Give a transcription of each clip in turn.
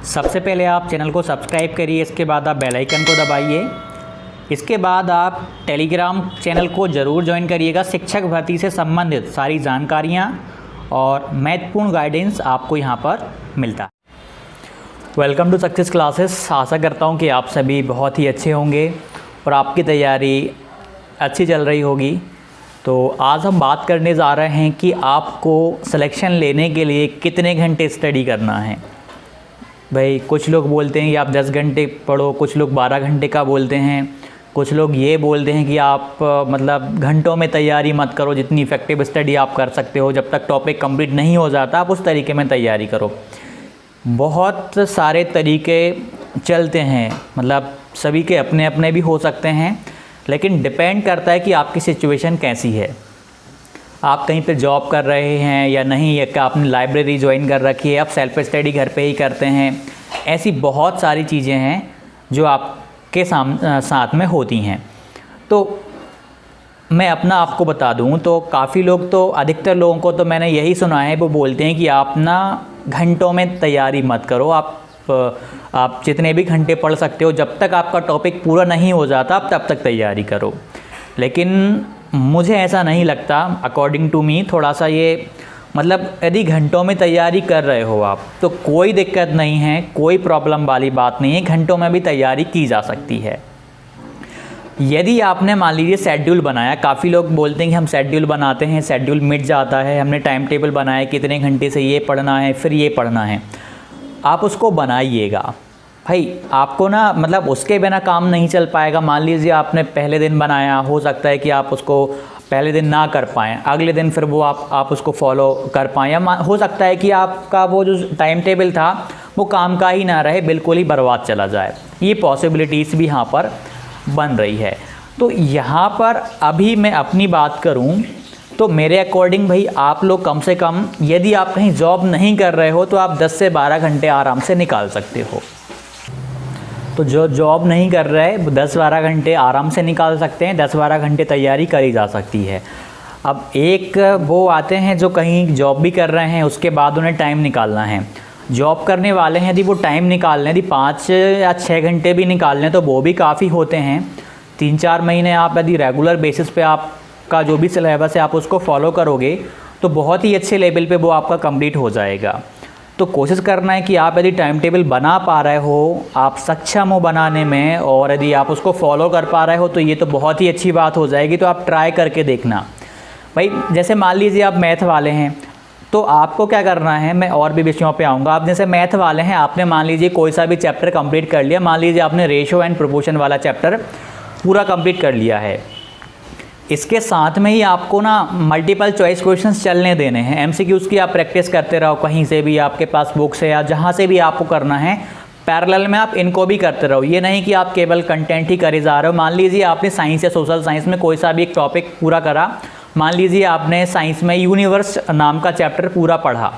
सबसे पहले आप चैनल को सब्सक्राइब करिए, इसके बाद आप बेल आइकन को दबाइए। इसके बाद आप टेलीग्राम चैनल को ज़रूर ज्वाइन करिएगा। शिक्षक भर्ती से संबंधित सारी जानकारियाँ और महत्वपूर्ण गाइडेंस आपको यहाँ पर मिलता है। Welcome to success classes. आशा करता हूँ कि आप सभी बहुत ही अच्छे होंगे और आपकी तैयारी अच्छी चल रही होगी। तो आज हम बात करने जा रहे हैं कि आपको सिलेक्शन लेने के लिए कितने घंटे स्टडी करना है। भाई कुछ लोग बोलते हैं कि आप 10 घंटे पढ़ो, कुछ लोग 12 घंटे का बोलते हैं, कुछ लोग ये बोलते हैं कि आप मतलब घंटों में तैयारी मत करो, जितनी इफ़ेक्टिव स्टडी आप कर सकते हो, जब तक टॉपिक कंप्लीट नहीं हो जाता आप उस तरीके में तैयारी करो। बहुत सारे तरीके चलते हैं, मतलब सभी के अपने अपने भी हो सकते हैं, लेकिन डिपेंड करता है कि आपकी सिचुएशन कैसी है। आप कहीं पे जॉब कर रहे हैं या नहीं, या क्या आपने लाइब्रेरी ज्वाइन कर रखी है, आप सेल्फ स्टडी घर पे ही करते हैं। ऐसी बहुत सारी चीज़ें हैं जो आपके साथ में होती हैं। तो मैं अपना आपको बता दूं तो काफ़ी लोग, तो अधिकतर लोगों को तो मैंने यही सुना है, वो बोलते हैं कि आप ना घंटों में तैयारी मत करो, आप जितने भी घंटे पढ़ सकते हो, जब तक आपका टॉपिक पूरा नहीं हो जाता आप तब तक तैयारी करो। लेकिन मुझे ऐसा नहीं लगता। अकॉर्डिंग टू मी थोड़ा सा ये मतलब यदि घंटों में तैयारी कर रहे हो आप तो कोई दिक्कत नहीं है, कोई प्रॉब्लम वाली बात नहीं है, घंटों में भी तैयारी की जा सकती है। यदि आपने मान लीजिए शेड्यूल बनाया, काफ़ी लोग बोलते हैं कि हम शेड्यूल बनाते हैं, शेड्यूल मिट जाता है, हमने टाइम टेबल बनाया कितने घंटे से ये पढ़ना है फिर ये पढ़ना है। आप उसको बनाइएगा भाई, आपको ना मतलब उसके बिना काम नहीं चल पाएगा। मान लीजिए आपने पहले दिन बनाया, हो सकता है कि आप उसको पहले दिन ना कर पाएँ, अगले दिन फिर वो आप उसको फॉलो कर पाएँ, या हो सकता है कि आपका वो जो टाइम टेबल था वो काम का ही ना रहे, बिल्कुल ही बर्बाद चला जाए। ये पॉसिबिलिटीज़ भी यहाँ पर बन रही है। तो यहाँ पर अभी मैं अपनी बात करूँ तो मेरे अकॉर्डिंग भाई आप लोग कम से कम, यदि आप कहीं जॉब नहीं कर रहे हो तो आप 10 से 12 घंटे आराम से निकाल सकते हो। तो जो जॉब नहीं कर रहे वो 10-12 घंटे आराम से निकाल सकते हैं, 10-12 घंटे तैयारी करी जा सकती है। अब एक वो आते हैं जो कहीं जॉब भी कर रहे हैं, उसके बाद उन्हें टाइम निकालना है। जॉब करने वाले हैं यदि वो टाइम निकाल लें, यदि 5 या 6 घंटे भी निकाल लें तो वो भी काफ़ी होते हैं। 3-4 महीने आप यदि रेगुलर बेसिस पे आपका जो भी सिलेबस है आप उसको फॉलो करोगे तो बहुत ही अच्छे लेवल पे वो आपका कंप्लीट हो जाएगा। तो कोशिश करना है कि आप यदि टाइम टेबल बना पा रहे हो, आप सक्षम हो बनाने में, और यदि आप उसको फॉलो कर पा रहे हो तो ये तो बहुत ही अच्छी बात हो जाएगी। तो आप ट्राई करके देखना भाई। जैसे मान लीजिए आप मैथ वाले हैं तो आपको क्या करना है, मैं और भी विषयों पे आऊँगा। आप जैसे मैथ वाले हैं, आपने मान लीजिए कोई सा भी चैप्टर कंप्लीट कर लिया, मान लीजिए आपने रेशियो एंड प्रोपोर्शन वाला चैप्टर पूरा कंप्लीट कर लिया है। इसके साथ में ही आपको ना मल्टीपल चॉइस क्वेश्चंस चलने देने हैं। एमसीक्यूज़ की आप प्रैक्टिस करते रहो, कहीं से भी आपके पास बुक्स है या जहाँ से भी आपको करना है, पैरेलल में आप इनको भी करते रहो। ये नहीं कि आप केवल कंटेंट ही करे जा रहे हो। मान लीजिए आपने साइंस या सोशल साइंस में कोई सा भी एक टॉपिक पूरा करा, मान लीजिए आपने साइंस में यूनिवर्स नाम का चैप्टर पूरा पढ़ा,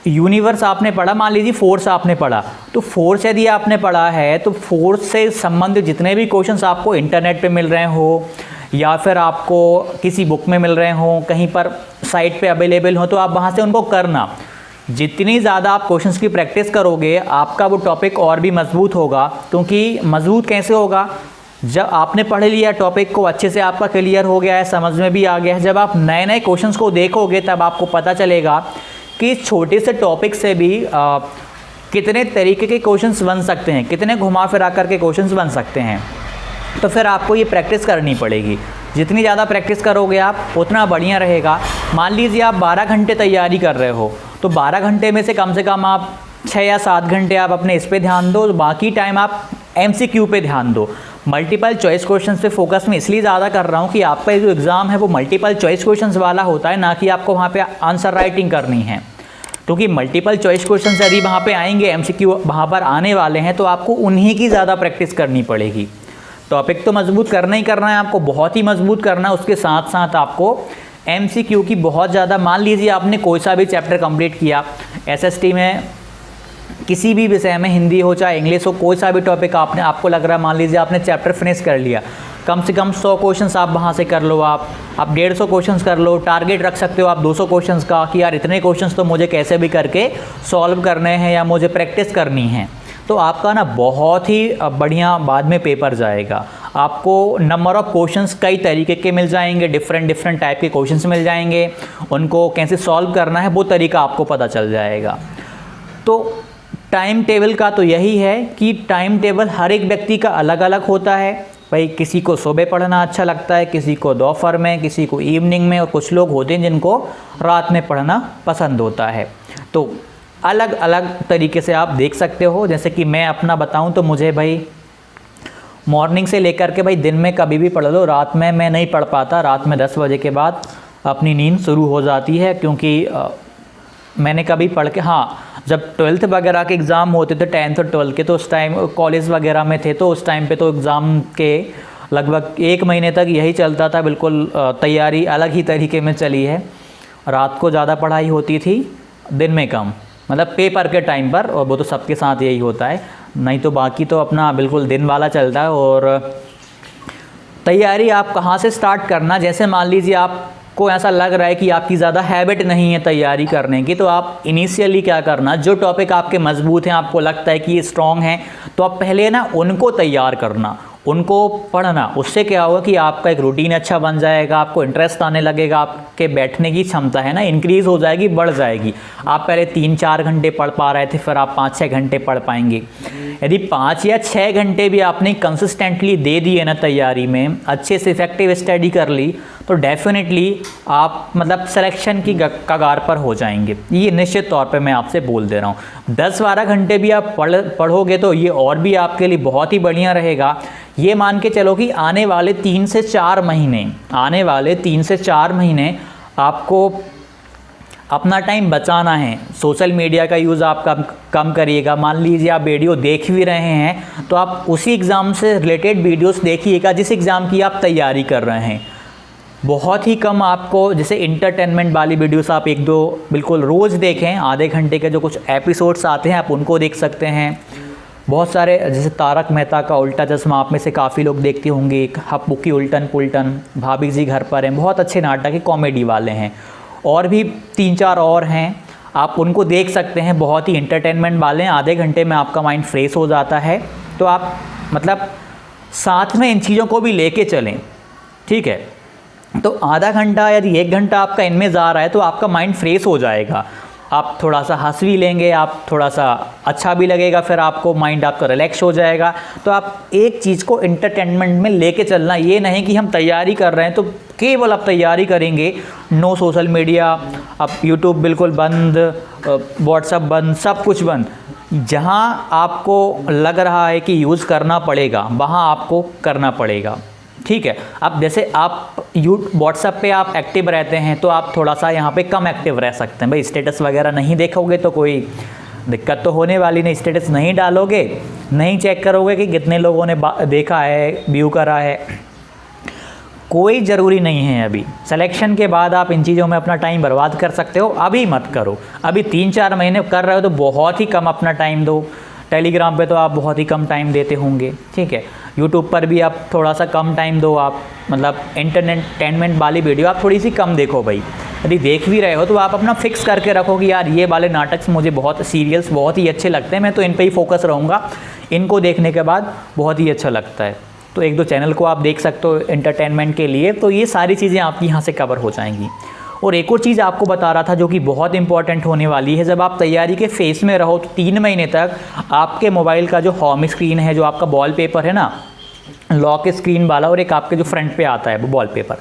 यूनिवर्स आपने पढ़ा, मान लीजिए फोर्स आपने पढ़ा, तो फोर्स यदि आपने पढ़ा है तो फोर्स से संबंधित जितने भी क्वेश्चंस आपको इंटरनेट पे मिल रहे हो या फिर आपको किसी बुक में मिल रहे हो, कहीं पर साइट पे अवेलेबल हो, तो आप वहाँ से उनको करना। जितनी ज़्यादा आप क्वेश्चंस की प्रैक्टिस करोगे आपका वो टॉपिक और भी मजबूत होगा। क्योंकि मजबूत कैसे होगा, जब आपने पढ़ लिया टॉपिक को अच्छे से, आपका क्लियर हो गया है, समझ में भी आ गया है, जब आप नए नए क्वेश्चंस को देखोगे तब आपको पता चलेगा कि छोटे से टॉपिक से भी कितने तरीके के क्वेश्चंस बन सकते हैं, कितने घुमा फिरा करके क्वेश्चंस बन सकते हैं। तो फिर आपको ये प्रैक्टिस करनी पड़ेगी। जितनी ज़्यादा प्रैक्टिस करोगे आप उतना बढ़िया रहेगा। मान लीजिए आप 12 घंटे तैयारी कर रहे हो तो 12 घंटे में से कम आप 6 या 7 घंटे आप अपने इस पे ध्यान दो, बाकी टाइम आप एमसीक्यू पे ध्यान दो। मल्टीपल चॉइस क्वेश्चन पे फोकस मैं इसलिए ज़्यादा कर रहा हूँ कि आपका जो एग्ज़ाम है वो मल्टीपल चॉइस क्वेश्चन वाला होता है, ना कि आपको वहाँ पे आंसर राइटिंग करनी है। क्योंकि मल्टीपल चॉइस क्वेश्चन यदि वहाँ पे आएंगे, एमसीक्यू वहाँ पर आने वाले हैं, तो आपको उन्हीं की ज़्यादा प्रैक्टिस करनी पड़ेगी। टॉपिक तो मजबूत करना ही करना है आपको, बहुत ही मजबूत करना है। उसके साथ साथ आपको एमसीक्यू की बहुत ज़्यादा, मान लीजिए आपने कोई सा भी चैप्टर कंप्लीट किया, एसएसटी में किसी भी विषय में, हिंदी हो चाहे इंग्लिश हो, कोई सा भी टॉपिक आपको लग रहा है, मान लीजिए आपने चैप्टर फिनिश कर लिया, कम से कम 100 क्वेश्चंस आप वहाँ से कर लो। आप 150 क्वेश्चंस कर लो। टारगेट रख सकते हो आप 200 क्वेश्चंस का कि यार इतने क्वेश्चंस तो मुझे कैसे भी करके सॉल्व करने हैं या मुझे प्रैक्टिस करनी है। तो आपका ना बहुत ही बढ़िया बाद में पेपर जाएगा। आपको नंबर ऑफ़ क्वेश्चंस कई तरीके के मिल जाएंगे, डिफरेंट टाइप के क्वेश्चंस मिल जाएंगे। उनको कैसे सॉल्व करना है वो तरीका आपको पता चल जाएगा। तो टाइम टेबल का तो यही है कि टाइम टेबल हर एक व्यक्ति का अलग अलग होता है। भाई किसी को सुबह पढ़ना अच्छा लगता है, किसी को दोपहर में, किसी को इवनिंग में, और कुछ लोग होते हैं जिनको रात में पढ़ना पसंद होता है। तो अलग अलग तरीके से आप देख सकते हो। जैसे कि मैं अपना बताऊं तो मुझे भाई मॉर्निंग से लेकर के भाई दिन में कभी भी पढ़ लो, रात में मैं नहीं पढ़ पाता। रात में 10 बजे के बाद अपनी नींद शुरू हो जाती है, क्योंकि मैंने कभी पढ़ के, हाँ जब 12th वगैरह के एग्ज़ाम होते थे 10th और 12th के, तो उस टाइम कॉलेज वगैरह में थे, तो उस टाइम पे तो एग्ज़ाम के लगभग 1 महीने तक यही चलता था। बिल्कुल तैयारी अलग ही तरीके में चली है। रात को ज़्यादा पढ़ाई होती थी, दिन में कम, मतलब पेपर के टाइम पर, और वो तो सबके साथ यही होता है। नहीं तो बाकी तो अपना बिल्कुल दिन वाला चलता है। और तैयारी आप कहाँ से स्टार्ट करना, जैसे मान लीजिए आपको ऐसा लग रहा है कि आपकी ज़्यादा हैबिट नहीं है तैयारी करने की, तो आप इनिशियली क्या करना, जो टॉपिक आपके मजबूत हैं, आपको लगता है कि ये स्ट्रॉन्ग हैं, तो आप पहले ना उनको तैयार करना, उनको पढ़ना। उससे क्या होगा कि आपका एक रूटीन अच्छा बन जाएगा, आपको इंटरेस्ट आने लगेगा, आपके बैठने की क्षमता है ना इंक्रीज़ हो जाएगी, बढ़ जाएगी। आप पहले 3-4 घंटे पढ़ पा रहे थे, फिर आप 5-6 घंटे पढ़ पाएंगे। यदि 5 या 6 घंटे भी आपने कंसिस्टेंटली दे दिए ना तैयारी में, अच्छे से इफेक्टिव स्टडी कर ली, तो डेफिनेटली आप मतलब सिलेक्शन की कगार पर हो जाएंगे। ये निश्चित तौर पे मैं आपसे बोल दे रहा हूँ। 10-12 घंटे भी आप पढ़ोगे तो ये और भी आपके लिए बहुत ही बढ़िया रहेगा। ये मान के चलो कि आने वाले 3 से 4 महीने आपको अपना टाइम बचाना है। सोशल मीडिया का यूज़ आप कम करिएगा। मान लीजिए आप वीडियो देख भी रहे हैं तो आप उसी एग्ज़ाम से रिलेटेड वीडियोस देखिएगा जिस एग्ज़ाम की आप तैयारी कर रहे हैं। बहुत ही कम आपको, जैसे इंटरटेनमेंट वाली वीडियोस आप 1-2 बिल्कुल रोज़ देखें। आधे घंटे के जो कुछ एपिसोड्स आते हैं आप उनको देख सकते हैं। बहुत सारे, जैसे तारक मेहता का उल्टा चश्मा आप में से काफ़ी लोग देखते होंगे, हप्पू की उल्टन पुल्टन, भाभी जी घर पर हैं, बहुत अच्छे नाटक है, कॉमेडी वाले हैं। और भी 3-4 और हैं, आप उनको देख सकते हैं, बहुत ही इंटरटेनमेंट वाले हैं। आधे घंटे में आपका माइंड फ्रेश हो जाता है। तो आप मतलब साथ में इन चीज़ों को भी लेके चलें, ठीक है। तो आधा घंटा यदि 1 घंटा आपका इनमें जा रहा है तो आपका माइंड फ्रेश हो जाएगा। आप थोड़ा सा हंस भी लेंगे, आप थोड़ा सा अच्छा भी लगेगा, फिर आपको माइंड आपका रिलैक्स हो जाएगा। तो आप एक चीज़ को एंटरटेनमेंट में लेके चलना, ये नहीं कि हम तैयारी कर रहे हैं तो केवल आप तैयारी करेंगे, नो सोशल मीडिया, अब यूट्यूब बिल्कुल बंद, व्हाट्सएप बंद, सब कुछ बंद। जहाँ आपको लग रहा है कि यूज़ करना पड़ेगा वहाँ आपको करना पड़ेगा, ठीक है। अब जैसे आप व्हाट्सएप पे आप एक्टिव रहते हैं तो आप थोड़ा सा यहाँ पे कम एक्टिव रह सकते हैं। भाई स्टेटस वगैरह नहीं देखोगे तो कोई दिक्कत तो होने वाली नहीं। स्टेटस नहीं डालोगे, नहीं चेक करोगे कि कितने लोगों ने देखा है, व्यू करा है, कोई ज़रूरी नहीं है। अभी सिलेक्शन के बाद आप इन चीज़ों में अपना टाइम बर्बाद कर सकते हो, अभी मत करो। अभी 3-4 महीने कर रहे हो तो बहुत ही कम अपना टाइम दो। टेलीग्राम पे तो आप बहुत ही कम टाइम देते होंगे, ठीक है। यूट्यूब पर भी आप थोड़ा सा कम टाइम दो। आप मतलब एंटरटेनमेंट वाली वीडियो आप थोड़ी सी कम देखो। भाई यदि देख भी रहे हो तो आप अपना फिक्स करके रखो कि यार ये वाले नाटक मुझे बहुत सीरियल्स बहुत ही अच्छे लगते हैं, मैं तो इन पे ही फोकस रहूँगा, इनको देखने के बाद बहुत ही अच्छा लगता है। तो 1-2 चैनल को आप देख सकते हो एंटरटेनमेंट के लिए। तो ये सारी चीज़ें आपकी यहाँ से कवर हो जाएंगी। और एक और चीज़ आपको बता रहा था जो कि बहुत इंपॉर्टेंट होने वाली है, जब आप तैयारी के फेस में रहो तो 3 महीने तक आपके मोबाइल का जो होम स्क्रीन है, जो आपका वॉलपेपर है ना, लॉक स्क्रीन वाला, और एक आपके जो फ्रंट पे आता है वो वॉलपेपर,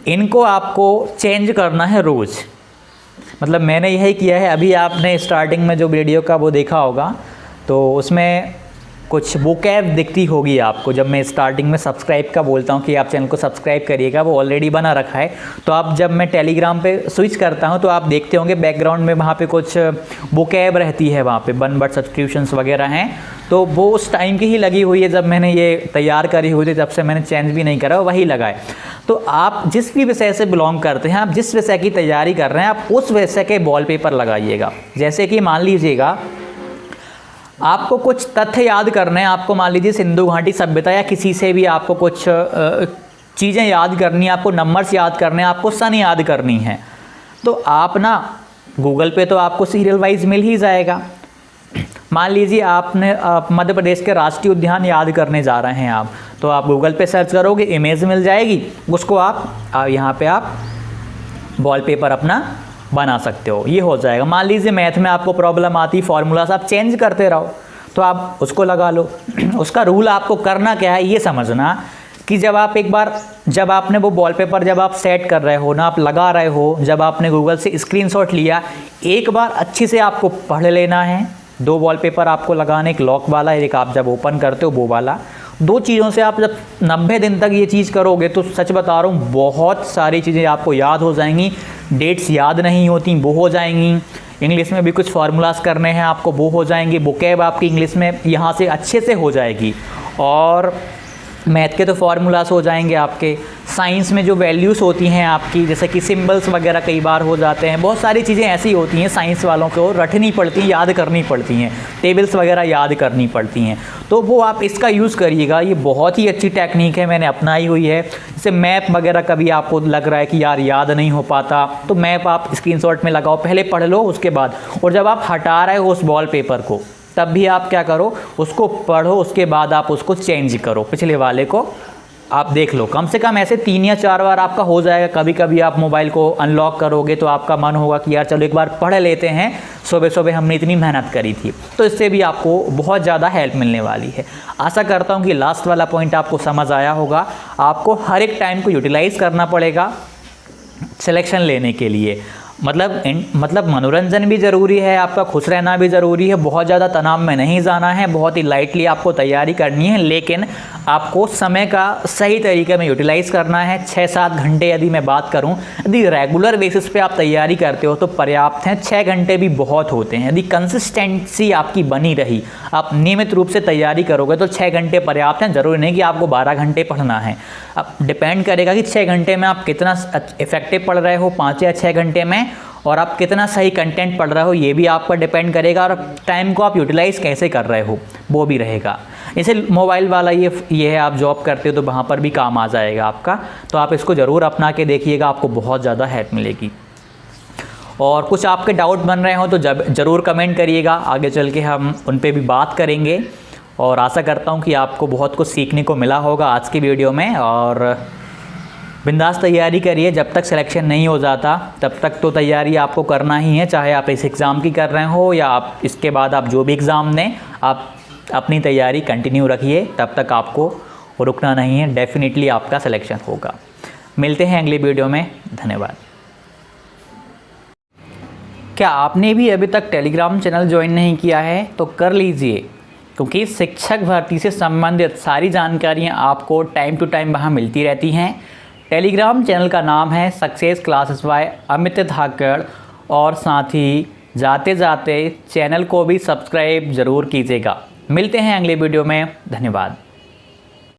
इनको आपको चेंज करना है रोज़। मतलब मैंने यही किया है। अभी आपने स्टार्टिंग में जो वीडियो का वो देखा होगा तो उसमें कुछ वोकैब दिखती होगी आपको। जब मैं स्टार्टिंग में सब्सक्राइब का बोलता हूँ कि आप चैनल को सब्सक्राइब करिएगा, वो ऑलरेडी बना रखा है। तो आप जब मैं टेलीग्राम पे स्विच करता हूँ तो आप देखते होंगे बैकग्राउंड में वहाँ पे कुछ वोकैब रहती है, वहाँ पे 1 वर्ड सब्सक्रिप्शंस वगैरह हैं। तो वो उस टाइम की ही लगी हुई है, जब मैंने ये तैयार करी हुई थी तब से मैंने चेंज भी नहीं करा, वही लगाए। तो आप जिस भी विषय से बिलोंग करते हैं, आप जिस विषय की तैयारी कर रहे हैं, आप उस विषय के वॉलपेपर लगाइएगा। जैसे कि मान लीजिएगा आपको कुछ तथ्य याद करने हैं। आपको मान लीजिए सिंधु घाटी सभ्यता या किसी से भी आपको कुछ चीज़ें याद करनी है, आपको नंबर्स याद करने हैं, आपको सन याद करनी है, तो आप ना गूगल पे तो आपको सीरियल वाइज मिल ही जाएगा। मान लीजिए आपने मध्य प्रदेश के राष्ट्रीय उद्यान याद करने जा रहे हैं आप, तो आप गूगल पे सर्च करोगे, इमेज मिल जाएगी, उसको आप यहाँ पे आप वॉलपेपर अपना बना सकते हो, ये हो जाएगा। मान लीजिए मैथ में आपको प्रॉब्लम आती, फार्मूलास आप चेंज करते रहो, तो आप उसको लगा लो। उसका रूल आपको करना क्या है ये समझना कि जब आपने वो वॉलपेपर जब आप सेट कर रहे हो ना, आप लगा रहे हो, जब आपने गूगल से स्क्रीनशॉट लिया, एक बार अच्छे से आपको पढ़ लेना है। 2 वॉलपेपर आपको लगाने, एक लॉक वाला, एक आप जब ओपन करते हो वो वाला। 2 चीज़ों से आप जब 90 दिन तक ये चीज़ करोगे तो सच बता रहा हूँ बहुत सारी चीज़ें आपको याद हो जाएंगी। डेट्स याद नहीं होती वो हो जाएंगी, इंग्लिश में भी कुछ फार्मूलाज करने हैं आपको वो हो जाएंगे, वोकैब आपकी इंग्लिश में यहाँ से अच्छे से हो जाएगी, और मैथ के तो फार्मूलाज हो जाएंगे आपके। साइंस में जो वैल्यूज़ होती हैं आपकी, जैसे कि सिंबल्स वगैरह कई बार हो जाते हैं, बहुत सारी चीज़ें ऐसी होती हैं साइंस वालों को रटनी पड़ती हैं, याद करनी पड़ती हैं, टेबल्स वगैरह याद करनी पड़ती हैं, तो वो आप इसका यूज़ करिएगा। ये बहुत ही अच्छी टेक्निक है, मैंने अपनाई हुई है। जैसे मैप वगैरह कभी आपको लग रहा है कि यार याद नहीं हो पाता, तो मैप आप स्क्रीनशॉट में लगाओ, पहले पढ़ लो उसके बाद, और जब आप हटा रहे हो उस वॉलपेपर को तब भी आप क्या करो, उसको पढ़ो, उसके बाद आप उसको चेंज करो, पिछले वाले को आप देख लो। कम से कम ऐसे 3 या 4 बार आपका हो जाएगा। कभी कभी आप मोबाइल को अनलॉक करोगे तो आपका मन होगा कि यार चलो एक बार पढ़ लेते हैं, सुबह सुबह हमने इतनी मेहनत करी थी, तो इससे भी आपको बहुत ज़्यादा हेल्प मिलने वाली है। आशा करता हूँ कि लास्ट वाला पॉइंट आपको समझ आया होगा। आपको हर एक टाइम को यूटिलाइज़ करना पड़ेगा सिलेक्शन लेने के लिए। मतलब मनोरंजन भी ज़रूरी है, आपका खुश रहना भी ज़रूरी है, बहुत ज़्यादा तनाव में नहीं जाना है, बहुत ही लाइटली आपको तैयारी करनी है, लेकिन आपको समय का सही तरीके में यूटिलाइज़ करना है। 6-7 घंटे यदि मैं बात करूं, यदि रेगुलर बेसिस पे आप तैयारी करते हो तो पर्याप्त हैं। 6 घंटे भी बहुत होते हैं। यदि कंसिस्टेंसी आपकी बनी रही, आप नियमित रूप से तैयारी करोगे तो 6 घंटे पर्याप्त हैं। ज़रूरी नहीं कि आपको 12 घंटे पढ़ना है। अब डिपेंड करेगा कि 6 घंटे में आप कितना इफेक्टिव पढ़ रहे हो, 5 या 6 घंटे में, और आप कितना सही कंटेंट पढ़ रहे हो ये भी आप पर डिपेंड करेगा, और टाइम को आप यूटिलाइज़ कैसे कर रहे हो वो भी रहेगा। जैसे मोबाइल वाला ये है, आप जॉब करते हो तो वहाँ पर भी काम आ जाएगा आपका, तो आप इसको ज़रूर अपना के देखिएगा, आपको बहुत ज़्यादा हेल्प मिलेगी। और कुछ आपके डाउट बन रहे हो तो ज़रूर कमेंट करिएगा, आगे चल के हम उन पर भी बात करेंगे। और आशा करता हूँ कि आपको बहुत कुछ सीखने को मिला होगा आज की वीडियो में, और बिंदास तैयारी करिए। जब तक सिलेक्शन नहीं हो जाता तब तक तो तैयारी आपको करना ही है, चाहे आप इस एग्ज़ाम की कर रहे हो या आप इसके बाद आप जो भी एग्ज़ाम दें, आप अपनी तैयारी कंटिन्यू रखिए, तब तक आपको रुकना नहीं है, डेफिनेटली आपका सिलेक्शन होगा। मिलते हैं अगली वीडियो में, धन्यवाद। क्या आपने भी अभी तक टेलीग्राम चैनल ज्वाइन नहीं किया है तो कर लीजिए, क्योंकि शिक्षक भर्ती से संबंधित सारी जानकारियाँ आपको टाइम टू टाइम वहाँ मिलती रहती हैं। टेलीग्राम चैनल का नाम है सक्सेस क्लासेस बाय अमित धाकड़, और साथ ही जाते जाते चैनल को भी सब्सक्राइब ज़रूर कीजिएगा। मिलते हैं अगले वीडियो में, धन्यवाद।